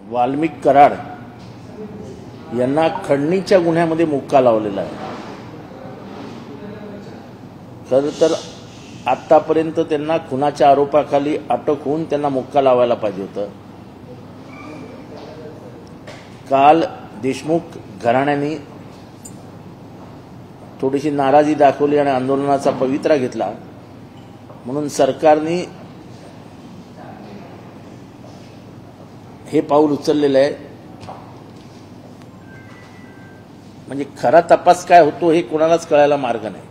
वाल्मिक कराड यांना खंडणीच्या गुन्ह्यामध्ये मुक्का लावलेला आहे। खरं तर आतापर्यंत त्यांना खुनाच्या आरोपाखाली अटक होऊन त्यांना मुक्का लावायला पाहिजे होतं। काल देशमुख घराण्याने थोडीशी नाराजी दाखवली आणि आंदोलनाचा पवित्रा घेतला, म्हणून सरकारने हे पाऊल उचललेलं आहे। म्हणजे खरा तपास काय होतो हे कोणालाच कळायला मार्ग नाही।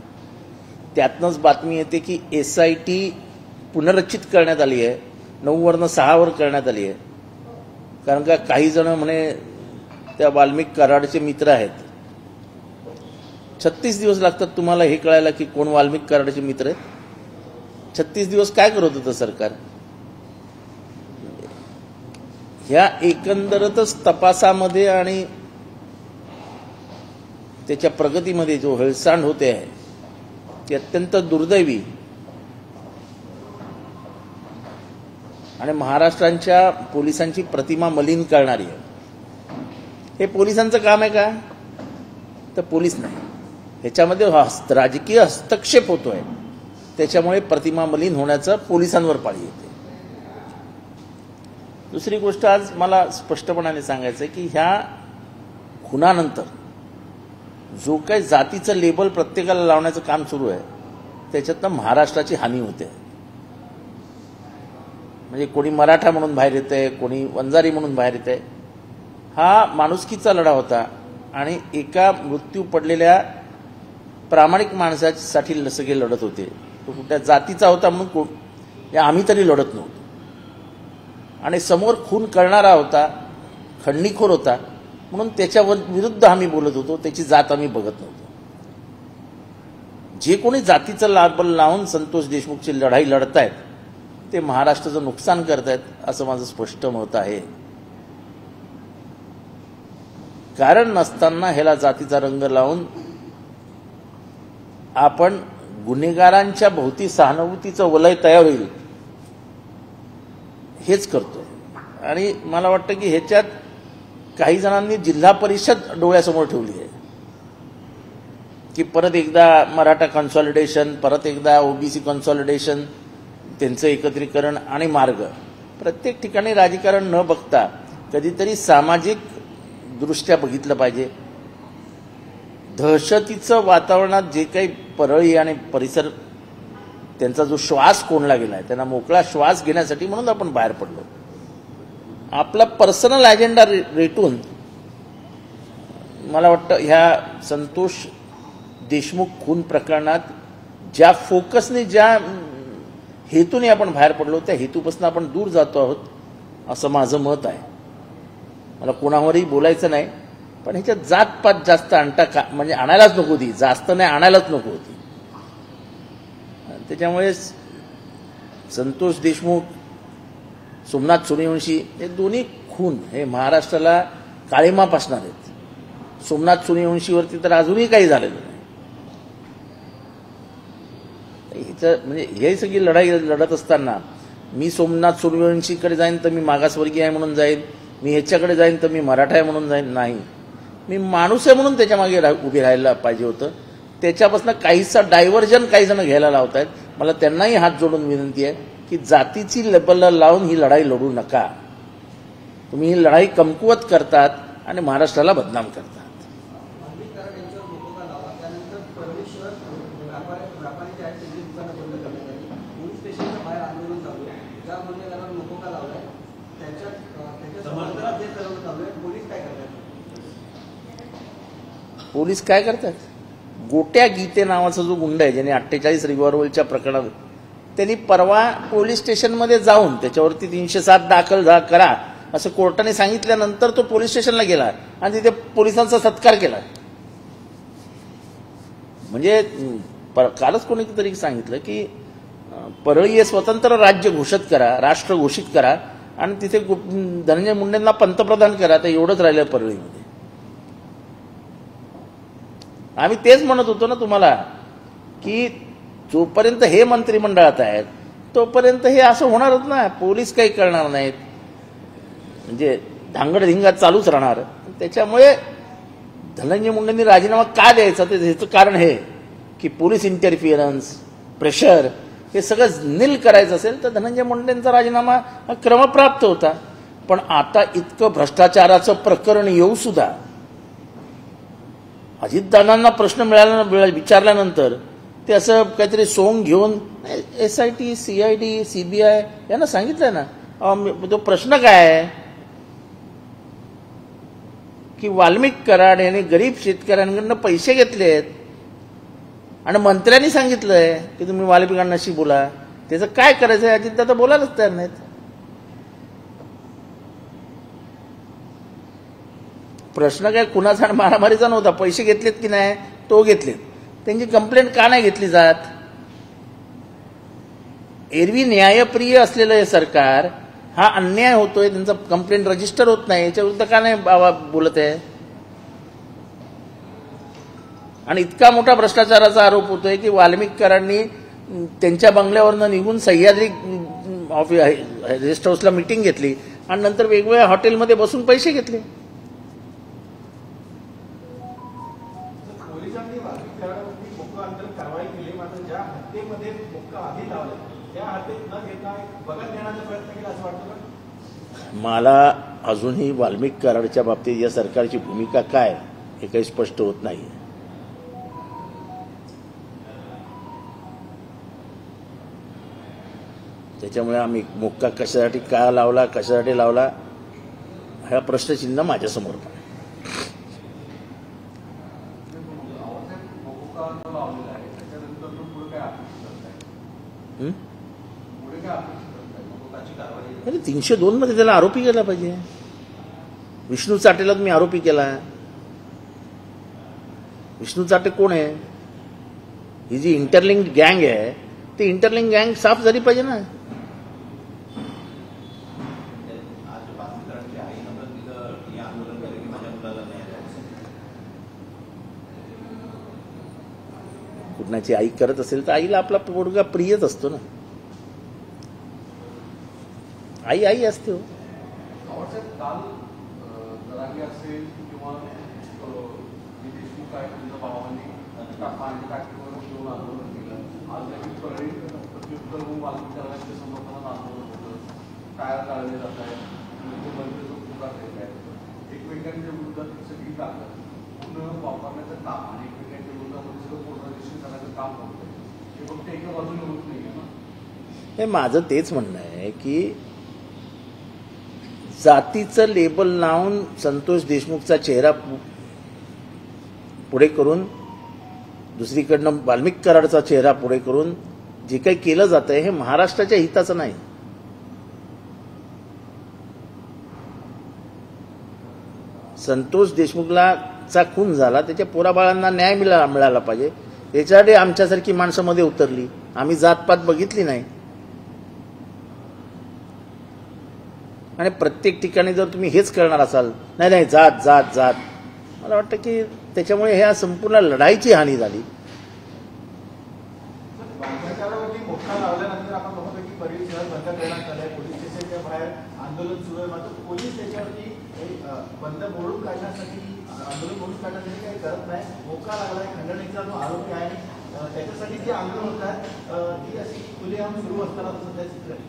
त्यातनंच बातमी येते की SIT पुनर्रचित करण्यात आली आहे, 9 वरनं 6 वर करण्यात आली आहे। कारण का काही जण म्हणे त्या वाल्मिक कराडचे मित्र आहेत। 36 दिवस लागतात तुम्हाला हे कळायला की कोण वाल्मिक कराडचे मित्र आहेत। 36 दिवस काय करत होतं सरकार? ह्या एकंदरच तपासामध्ये आणि त्याच्या प्रगतीमध्ये जो हेळसांड होते आहे ती अत्यंत दुर्दैवी आणि महाराष्ट्राच्या पोलिसांची प्रतिमा मलिन करणारी आहे। हे पोलिसांचं काम आहे का? तर पोलीस नाही, ह्याच्यामध्ये राजकीय हस्तक्षेप होतोय, त्याच्यामुळे प्रतिमा मलिन होण्याचं पोलिसांवर पाळी येते। दुसरी गोष्ट आज मला स्पष्टपणाने सांगायचं आहे की ह्या खुनानंतर जो काही जातीचं लेबल प्रत्येकाला लावण्याचं काम सुरू आहे त्याच्यातनं महाराष्ट्राची हानी होते। म्हणजे कोणी मराठा म्हणून बाहेर येतंय, कोणी वंजारी म्हणून बाहेर येतंय। हा माणुसकीचा लढा होता आणि एका मृत्यू पडलेल्या प्रामाणिक माणसासाठी सगळे लढत होते। तो कुठल्या जातीचा होता म्हणून आम्ही तरी लढत नव्हतो, आणि समोर खून करणारा होता, खंडणीखोर होता म्हणून त्याच्या विरुद्ध आम्ही बोलत होतो, त्याची जात आम्ही बघत नव्हतो। जे कोणी जातीचं लाबल लावून संतोष देशमुखची लढाई लढतायत ते महाराष्ट्राचं नुकसान करतायत असं माझं स्पष्ट मत आहे। कारण नसताना ह्याला जातीचा रंग लावून आपण गुन्हेगारांच्या भोवती सहानुभूतीचं वलय तयार होईल हेच करतोय। आणि मला वाटतं की ह्याच्यात काही जणांनी जिल्हा परिषद डोळ्यासमोर ठेवली आहे की परत एकदा मराठा कन्सॉलिडेशन, परत एकदा OBC कन्सॉलिडेशन, त्यांचं एकत्रीकरण आणि मार्ग। प्रत्येक ठिकाणी राजकारण न बघता कधीतरी सामाजिक दृष्ट्या बघितलं पाहिजे। दहशतीचं वातावरणात जे काही परळी आणि परिसर त्यांचा जो श्वास कोंडला गेलाय त्यांना मोकळा श्वास घेण्यासाठी म्हणून आपण बाहेर पडलो। आपला पर्सनल अजेंडा रेटून मला वाटतं ह्या संतोष देशमुख खून प्रकरणात ज्या फोकसने, ज्या हेतूने आपण बाहेर पडलो त्या हेतूपासून आपण दूर जातो आहोत असं माझं मत आहे। मला कोणावरही बोलायचं नाही, पण ह्याच्यात जातपात जास्त म्हणजे आणायलाच नको होती, जास्त नाही आणायलाच नको होती। त्याच्यामुळे संतोष देशमुख, सोमनाथ सूर्यवंशी हे दोन्ही खून हे महाराष्ट्राला काळिमा फासणार आहेत। सोमनाथ सूर्यवंशीवरती तर अजूनही काही झालेलं नाही। म्हणजे हे सगळी लढाई लढत असताना मी सोमनाथ सूर्यवंशीकडे जाईन तर मी मागासवर्गीय आहे म्हणून जाईन, मी ह्याच्याकडे जाईन तर मी मराठा आहे म्हणून जाईन, नाही, मी माणूस आहे म्हणून त्याच्या मागे उभी राहायला पाहिजे होतं। त्याच्यापासून काहीसा डायव्हर्जन काही जण घ्यायला लावत आहेत। मला त्यांनाही हात जोडून विनंती आहे की जातीची लेबल लावून ही लढाई लढू नका। तुम्ही ही लढाई कमकुवत करतात आणि महाराष्ट्राला बदनाम करतात। पोलीस काय करतात? गोट्या गीते नावाचा जो गुंड आहे ज्याने 48 रिव्हॉल्वरच्या प्रकरणात त्यांनी परवा पोलीस स्टेशनमध्ये जाऊन त्याच्यावरती 307 दाखल करा असं कोर्टाने सांगितल्यानंतर तो पोलीस स्टेशनला गेला आणि तिथे पोलिसांचा सत्कार केला। म्हणजे कालच कोणीतरी सांगितलं की परळी हे स्वतंत्र राज्य घोषित करा, राष्ट्र घोषित करा आणि तिथे धनंजय मुंडेंना पंतप्रधान करा। तर एवढंच राहिलं परळीमध्ये। आम्ही तेच म्हणत होतो ना तुम्हाला की जोपर्यंत हे मंत्रिमंडळात आहेत तोपर्यंत हे असं होणारच ना, पोलीस काही करणार नाहीत। म्हणजे धांगडधिंगा चालूच राहणार. त्याच्यामुळे धनंजय मुंडेंनी राजीनामा का द्यायचा ते ह्याचं कारण हे की पोलीस इंटरफिअरन्स, प्रेशर हे सगळं नील करायचं असेल तर धनंजय मुंडेंचा राजीनामा हा क्रमप्राप्त होता. पण आता इतकं भ्रष्टाचाराचं प्रकरण येऊ सुद्धा अजितदादांना प्रश्न विचारल्यानंतर ते असं काहीतरी सोंग घेऊन SIT, CID, CBI यांना सांगितलंय ना, तो प्रश्न काय आहे की वाल्मिक कराड यांनी गरीब शेतकऱ्यांकडनं पैसे घेतलेत आणि मंत्र्यांनी सांगितलंय की तुम्ही वाल्मिकांनाशी बोला. त्याचं काय करायचं आहे अजितदादा बोलायलाच तयार नाहीत. प्रश्न काय कुणाचा मारामारीचा नव्हता. पैसे घेतलेत की नाही तो घेतलेत. त्यांची कंप्लेंट का नाही घेतली जात? एरवी न्यायप्रिय असलेलं हे सरकार हा अन्याय होतोय, त्यांचा कंप्लेंट रजिस्टर होत नाही, याच्या विरुद्ध का नाही बाबा बोलत आहे? आणि इतका मोठा भ्रष्टाचाराचा आरोप होतोय की वाल्मिक कराडांनी त्यांच्या बंगल्यावरनं निघून सह्याद्री रेस्ट हाऊसला मीटिंग घेतली आणि नंतर वेगवेगळ्या हॉटेलमध्ये बसून पैसे घेतले. पोलिसांनी वाल्मिक कराडांवरती मोक्का अंतर्गत कारवाई केली, मात्र ज्या हत्येमध्ये मोक्का आधी लावला त्या हत्येत न घेता बगल देण्याचा प्रयत्न केला असं वाटतं का? मला अजूनही वाल्मिक कराडच्या बाबतीत या सरकारची भूमिका काय हे काही स्पष्ट होत नाही. त्याच्यामुळे आम्ही मोक्का कशासाठी का लावला, कशासाठी लावला हा प्रश्नचिन्ह माझ्यासमोर पण. अरे 302 मध्ये त्याला आरोपी केला पाहिजे. विष्णू चाटेला तुम्ही आरोपी केला. विष्णू चाटे कोण आहे? ही जी इंटरलिंक गँग आहे ती इंटरलिंक गँग साफ झाली पाहिजे ना. कुणाची आई करत असेल तर आईला आपला पोरगा प्रियच असतो ना. आई आई असते. हो काल जरांगे असेल किंवा देशमुख आहे तुमच्या भावांनी टाकीवर घेऊन आंदोलन केलं. आज देखील परळी प्रत्युत्तर होऊन वाल्मिक कराडांच्या समर्थनात आंदोलन होतं. टायर काढले जात आहे, एकमेकांच्या विरोधात सगळी ताकद पूर्ण वापरण्याचं काम आणि एकमेकांच्या विरोधामध्ये सगळं पोलरायझेशन करण्याचं काम होतं. हे फक्त एका बाजूने होत नाही ना. हे माझं तेच म्हणणं आहे की जातीचं लेबल लावून संतोष देशमुखचा चेहरा पुढे करून दुसरीकडनं वाल्मिक कराडचा चेहरा पुढे करून जे काही केलं जात आहे हे महाराष्ट्राच्या हिताचं नाही. संतोष देशमुखला चा खून झाला, त्याच्या पोराबाळांना न्याय मिळाला पाहिजे. त्याच्यासाठी आमच्यासारखी माणसं मध्ये उतरली. आम्ही जातपात बघितली नाही. आणि प्रत्येक ठिकाणी जर तुम्ही हेच करणार असाल, नाही नाही जात जात जात, मला वाटतं की त्याच्यामुळे ह्या संपूर्ण लढाईची हानी झाली. भ्रष्टाचारावरती मोक्का लावल्यानंतर आपण बघतो की परिसर शहर बंद करण्यात आलंय. पोलीस स्टेशनच्या बाहेर आंदोलन सुरू आहे. मात्र पोलीस त्याच्यावरती बंद मोडून काढण्यासाठी, आंदोलन मोडून काढण्यासाठी काही करत नाही. मोक्का लागलाय, खंडणीचा जो आरोपी आहे त्याच्यासाठी जे आंदोलन होत आहे ती अशी खुलेआम सुरू असताना सध्या चित्र आहे.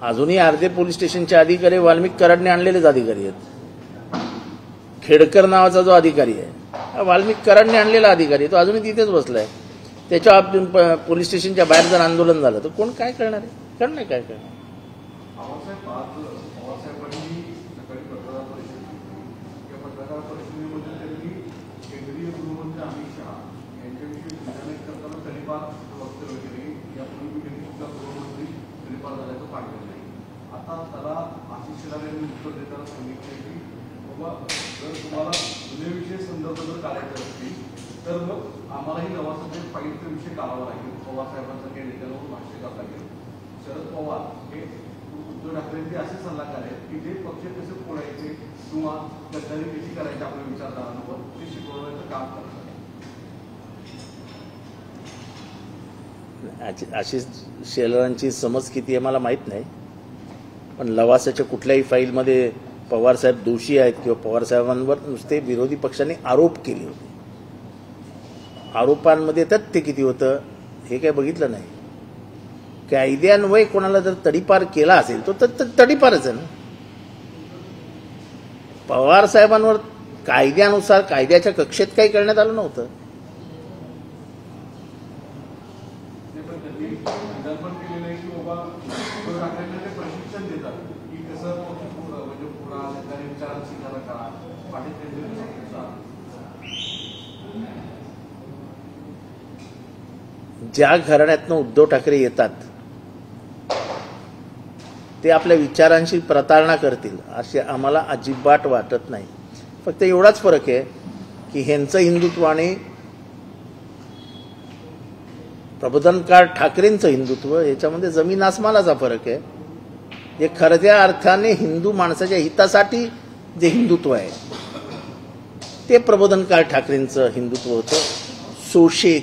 अजूनही अर्धे पोलीस स्टेशनचे अधिकारी वाल्मिक कराडने आणलेलेच अधिकारी आहेत. खेडकर नावाचा जो अधिकारी आहे वाल्मिक कराडने आणलेला अधिकारी आहे, तो अजूनही तिथेच बसलाय. त्याच्या बाबतीत पोलीस स्टेशनच्या बाहेर जर आंदोलन झालं तर कोण काय करणार आहे? करणार नाही. काय करणार? पवारसाहेबांनी सकाळी पत्रकार परिषद या पत्रकार परिषदेमध्ये त्यांनी केंद्रीय गृहमंत्री अमित शहा यांच्याविषयी विधान करताना तरीपार वक्तव्य केले. यापूर्वी कुठला गृहमंत्री तरीपार झाल्याचं पाहिलं नाही. आता त्याला आशिष शेलार यांनी उत्तर देताना सांगितले की बाबा जर तुम्हाला जुन्याविषयी संदर्भ जर काढायचे असतील तर मग आम्हालाही नवासाठी फाईलचा विषय काढावा लागेल. पवारसाहेबांसारख्या नेत्यावर भाष्य करावं लागेल. शरद पवार हे उद्धव ठाकरेंचे असे सल्लागार आहेत की जे पक्ष कसे फोडायचे किंवा गद्दारी कशी करायची आपल्या विचारधारांवर ते शिकवण्याचं काम करतात. आशिष शेलारांची समज किती आहे मला माहित नाही. पण लवासाच्या कुठल्याही फाईलमध्ये पवारसाहेब दोषी आहेत किंवा पवारसाहेबांवर नुसते विरोधी पक्षांनी आरोप केले होते. आरोपांमध्ये तथ्य किती होतं हे काय बघितलं नाही. कायद्यान्वये कोणाला जर तडीपार केला असेल तो तडीपारच आहे ना. पवारसाहेबांवर कायद्यानुसार कायद्याच्या कक्षेत काही करण्यात आलं नव्हतं. ज्या घराण्यातनं उद्धव ठाकरे येतात ते आपल्या विचारांशी प्रतारणा करतील असे आम्हाला अजिबात वाटत नाही. फक्त एवढाच फरक आहे की ह्यांचं हिंदुत्व आणि प्रबोधनकार ठाकरेंचं हिंदुत्व याच्यामध्ये जमीन आसमानाचा फरक आहे. जे खऱ्या अर्थाने हिंदू माणसाच्या हितासाठी जे हिंदुत्व आहे ते प्रबोधनकार ठाकरेंचं हिंदुत्व होतं. शोषित,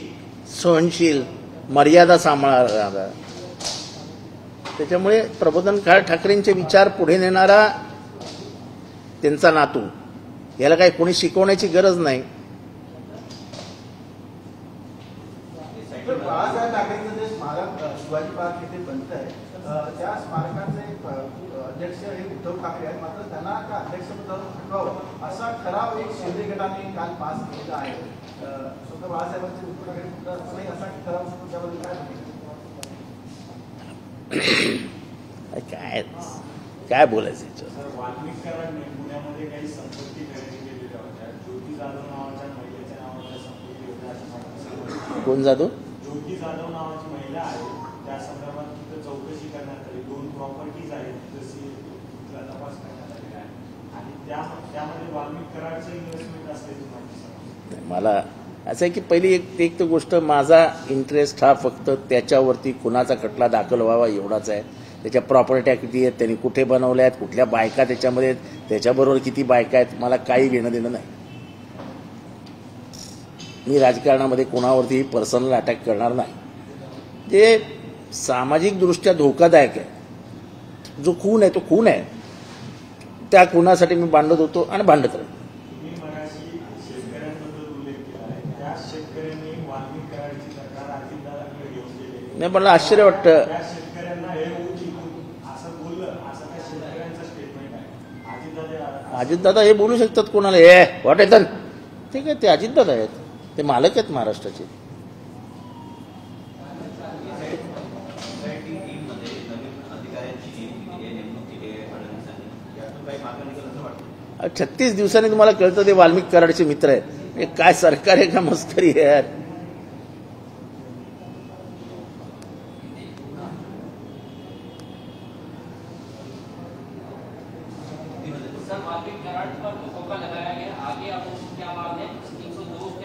सहनशील, मर्यादा सांभाळणारा. त्याच्यामुळे प्रबोधनकार ठाकरेंचे विचार पुढे नेणारा त्यांचा नातू, याला काही कोणी शिकवण्याची गरज नाही. बाळासाहेब ठाकरेंचं जे स्मारक शिवाजी पार्क इथे बनत आहे त्या स्मारकाचे अध्यक्ष हे उद्धव ठाकरे आहेत. मात्र त्यांना त्या अध्यक्षपदावरून हटवावं असा ठराव एक शिंदे गटाने काल पास केलेला आहे. स्वतः बाळासाहेबांचे उद्धव ठाकरे सुद्धा नाही असा ठराव त्याबद्दल काय म्हणतात? काय बोलायचं याच्यावर? वाल्मिक कराडने पुण्यामध्ये काही संपत्ती खरेदी केलेल्या होत्या. ज्योती जाधव नावाच्या महिलेच्या नावाच्या संपत्ती होत्या. कोण जाधव? ज्योती जाधव नावाची महिला आहे. त्या संदर्भात तिथं चौकशी करण्यात आली. 2 प्रॉपर्टीज आहेत जशी तपास करण्यात आलेला आहे आणि त्यामध्ये वाल्मिक कराडचं इन्व्हेस्टमेंट असल्याची माहिती. मला असं आहे की पहिली एक तर गोष्ट, माझा इंटरेस्ट हा फक्त त्याच्यावरती कुणाचा खटला दाखल व्हावा एवढाच आहे. त्याच्या प्रॉपर्ट्या किती आहेत, त्यांनी कुठे बनवल्या आहेत, कुठल्या बायका त्याच्यामध्ये आहेत, त्याच्याबरोबर किती बायका आहेत, मला काही घेणं देणं नाही. मी राजकारणामध्ये कोणावरती पर्सनल अटॅक करणार नाही. जे सामाजिकदृष्ट्या धोकादायक आहे, जो खून आहे तो खून आहे. त्या खुनासाठी मी भांडत होतो आणि भांडत राहील. नाही, मला आश्चर्य वाटतं. अजितदादा हे बोलू शकतात कोणाला, हे व्हॉट एथन, ठीक आहे, ते अजितदादा आहेत, ते मालक आहेत महाराष्ट्राचे. अधिकाऱ्यांची 36 दिवसांनी तुम्हाला कळतं ते वाल्मिक कराडचे मित्र आहेत. हे काय सरकार आहे का मस्करी आहे यार.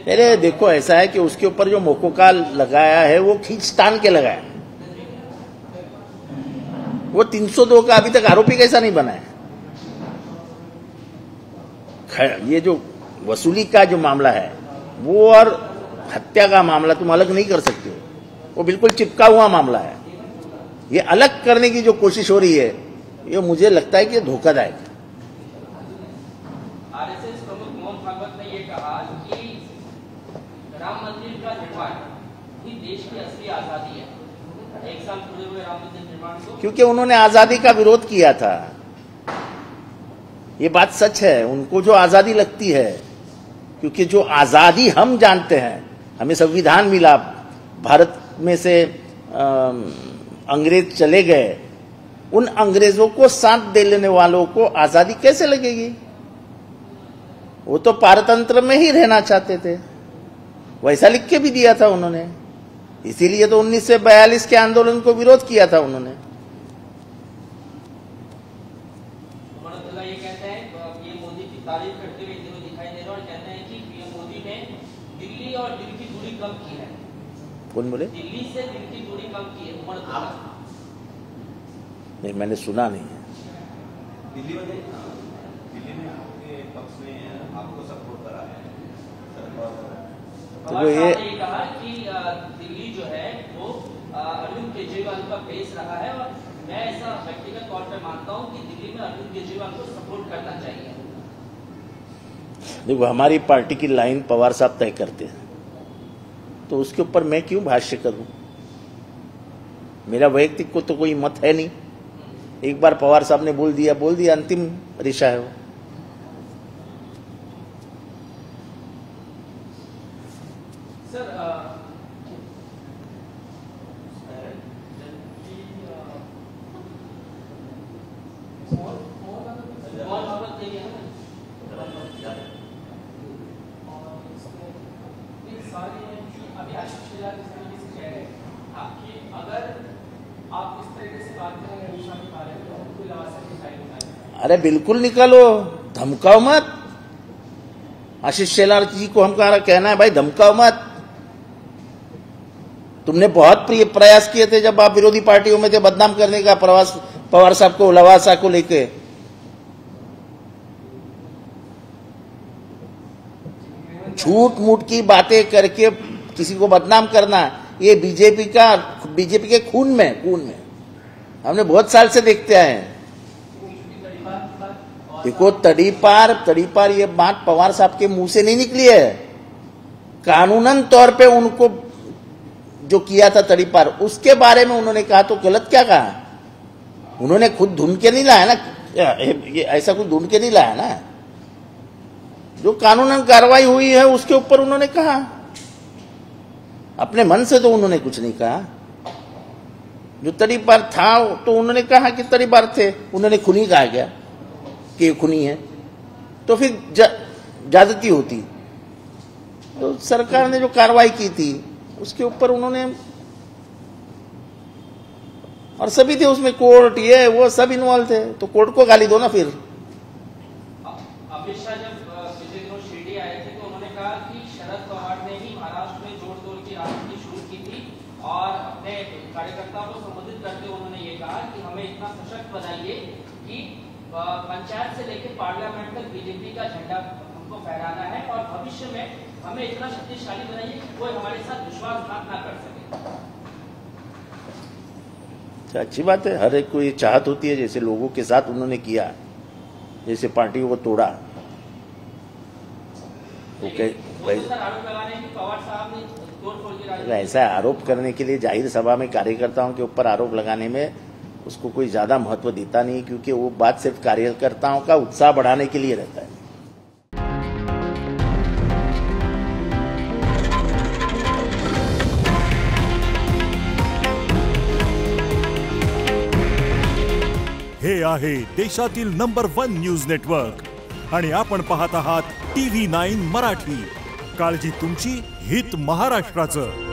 अरे देखो, ऐसा है कि उसके ऊपर जो मोकोका लगाया है वो खींचतान के लगाया. वो 302 का अभी तक आरोपी कैसा नहीं बना है. ये जो वसूली का जो मामला है वो और हत्या का मामला तुम अलग नहीं कर सकते हो. वो बिल्कुल चिपका हुआ मामला है. ये अलग करने की जो कोशिश हो रही है ये मुझे लगता है कि धोखादायक है. आरएसएस प्रमुख मोहन भागवत ने यह कहा कि राम मंदिर का निर्माण ही देश की असली आजादी है. 1 साल पूरे हुए राम मंदिर निर्माण को, क्योंकि उन्होंने आजादी का विरोध किया था. ये बात सच है. उनको जो आजादी लगती है, क्योंकि जो आजादी हम जानते हैं, हमें संविधान मिला, भारत में से अंग्रेज चले गए, उन अंग्रेजों को साथ दे लेने वालों को आजादी कैसे लगेगी. वो तो पारतंत्र में ही रहना चाहते थे. वैसा लिख के भी दिया था उन्होंने. इसीलिए तो 1942 के आंदोलन को विरोध किया था उन्होंने. ये कहते हैं पीएम मोदी की तारीफ करते हुए दिखाई दे रहे और कहते हैं कि पीएम मोदी ने दिल्ली और दिल की दूरी कम की है. कौन बोले? दिल्ली से दिल की दूरी कम की है. नहीं, मैंने सुना नहीं है. दिल्ली में आपके पक्ष में आपको सपोर्ट करा है. तो ये कहा कि दिल्ली जो है वो अरविंद केजरीवाल का बेस रहा है और मैं ऐसा व्यक्तिगत तौर पे मानता हूं कि दिल्ली में अरविंद केजरीवाल को सपोर्ट करना चाहिए। देखो, हमारी पार्टी की लाइन पवार साहब तय करते हैं, तो उसके ऊपर मैं क्यों भाष्य करूं? मेरा वैयक्तिक को तो कोई मत है नहीं। एक बार पवार साहब ने बोल दिया, अंतिम रिशा है वो। सर अभी आशीष शेलार इस तरीके से कह रहे हैं कि अगर आप इस तरीके से बात करेंगे अमीषा के बारे में तो हमको लवासा की फाइल निकालेंगे। अरे बिल्कुल निकालो, धमकाओ मत। आशीष शेलार जी को हम कहना है भाई, धमकाओ मत। तुमने बहुत प्रयास किए थे जब आप विरोधी पार्टियों में थे बदनाम करने का पवार साहब को, लवासा को लेके। झूठ मूठ की बातें करके किसी को बदनाम करना, ये बीजेपी के खून में हमने बहुत साल से देखते आए हैं। देखो, तड़ीपार ये बात पवार साहब के मुंह से नहीं निकली है। कानूनन तौर पे उनको जो किया था तड़ीपार, उसके बारे में उन्होंने कहा तो गलत क्या कहा? उन्होंने खुद ढूंढ के नहीं लाया ना, ये ऐसा कुछ ढूंढ के नहीं लाया ना। जो कानूनन कार्रवाई हुई है उसके ऊपर उन्होंने कहा, अपने मन से तो उन्होंने कुछ नहीं कहा। जो तड़ीपार था तो उन्होंने कहा कि तड़ीपार थे, उन्होंने खूनी कहा क्या कि ये खूनी है? तो फिर ज्यादती होती। तो सरकार ने जो कार्रवाई की थी उसके ऊपर उन्होंने, और सभी थे उसमें, कोर्ट ये वो सब इन्वॉल्व थे, तो कोर्ट को गाली दो ना फिर। अमित शाह जब पिछले दिनों शिरडी आए थे तो उन्होंने कहा कि शरद पवार ने ही महाराष्ट्र में जोड़ तोड़ की राजनीति शुरू की थी, और अपने कार्यकर्ताओं को संबोधित करते हुए उन्होंने ये कहा कि हमें इतना सशक्त बनाइए कि पंचायत से लेकर पार्लियामेंट तक बीजेपी का झंडा हमको फहराना है, और भविष्य में हमें इतना शक्तिशाली बनाइए कि कोई हमारे साथ विश्वासघात ना कर सके। अच्छी बात है, हर एक को ये चाहत होती है, जैसे लोगों के साथ उन्होंने किया, जैसे पार्टियों को तोड़ा। ऐसा आरोप करने के लिए जाहिर सभा में कार्यकर्ताओं के ऊपर आरोप लगाने में उसको कोई ज्यादा महत्व देता नहीं, क्योंकि वो बात सिर्फ कार्यकर्ताओं का उत्साह बढ़ाने के लिए रहता है। हे आहे देशातील नंबर 1 न्यूज नेटवर्क आणि आपण पाहत आहात TV9 मराठी। काळजी तुमची, हित महाराष्ट्राचं।